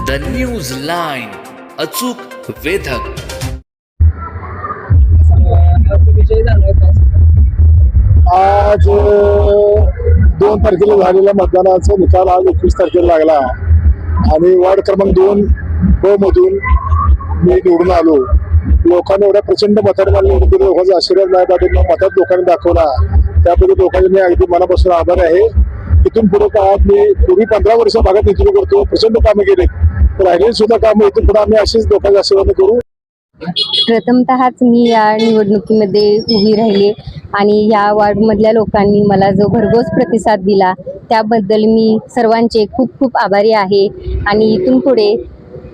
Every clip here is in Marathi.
द न्यूज लाईन, अचूक वेधक. आज 2 तारखेला झालेल्या मतदानाचा निकाल आज 21 तारखेला लागला आणि वार्ड क्रमांक 2 ब मधून मी निवडून आलो. लोकांनी एवढ्या प्रचंड मतांनी निवडून दिलं, लोकांचा आशीर्वाद माझ्या पाठींना मतात लोकांनी दाखवला. त्याबद्दल लोकांचे मी अगदी मनापासून आभार आहे. इथून पुढे काळात मी पूर्वी 15 वर्ष भागात नेतृत्व करतो, प्रचंड कामं केले, राहिले सुद्धा कामं इथून पुढे आम्ही अशीच लोकांचा आशीर्वाद करू. प्रथमतःच मी या निवडणुकीमध्ये उभी राहिले आणि या वार्डमधल्या लोकांनी मला जो भरघोस प्रतिसाद दिला त्याबद्दल मी सर्वांचे खूप खूप आभारी आहे. आणि इथून पुढे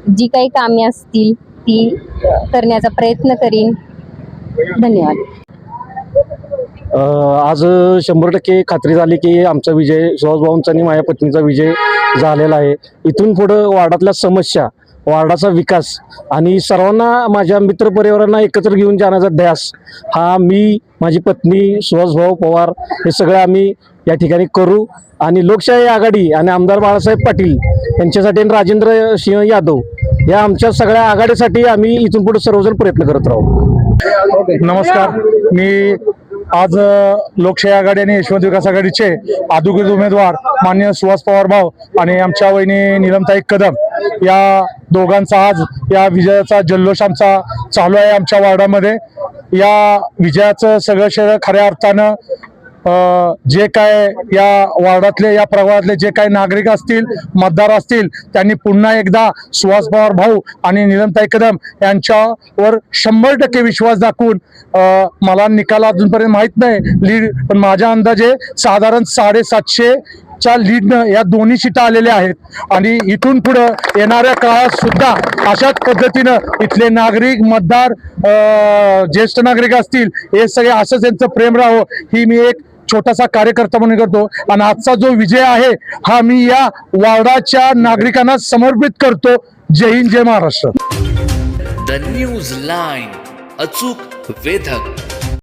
जी काही कामे असतील ती करण्याचा प्रयत्न करीन. धन्यवाद. आज 100% खात्री झाली की आमचा विजय सुहासभाऊंचा आणि माझ्या पत्नीचा विजय झालेला आहे. इथून पुढं वार्डातल्या समस्या, वार्डाचा विकास आणि सर्वांना माझ्या मित्रपरिवारांना एकत्र घेऊन जाण्याचा ध्यास हा मी, माझी पत्नी, सुहासभाऊ पवार हे सगळं आम्ही या ठिकाणी करू. आणि लोकशाही आघाडी आणि आमदार बाळासाहेब पाटील यांच्यासाठी आणि राजेंद्र सिंह यादव या आमच्या सगळ्या आघाडीसाठी आम्ही इथून पुढे सर्वजण प्रयत्न करत राहू. नमस्कार. मी आज लोकशाही आघाडी आणि यशवंत विकास आघाडीचे अधिकृत उमेदवार माननीय सुहास पवार भाऊ आणि आमच्या वहिनी नीलमताई कदम या दोघांचा आज या विजयाचा जल्लोष आमचा चालू आहे आमच्या वार्डामध्ये. या विजयाचं सगळं श्रेय खऱ्या अर्थानं जे काय या वार्डातले, या प्रभागातले जे काही नागरिक असतील, मतदार असतील, त्यांनी पुन्हा एकदा सुहास पवार भाऊ आणि नीलमताई कदम यांच्यावर 100% विश्वास दाखवून, मला निकाल अजूनपर्यंत माहित नाही लीड, पण माझ्या अंदाजे साधारण 750च्या लीडनं या दोन्ही सीटा आलेल्या आहेत. आणि इथून पुढं येणाऱ्या काळात सुद्धा अशाच पद्धतीनं इथले नागरिक, मतदार, ज्येष्ठ नागरिक असतील, हे सगळे असंच यांचं प्रेम राहावं ही मी एक छोटासा कार्यकर्ता म्हणून करतो. आणि आजचा जो विजय आहे हा मी या वार्डाच्या नागरिकांना समर्पित करतो. जय हिंद, जय महाराष्ट्र. द न्यूज लाईन, अचूक वेधक.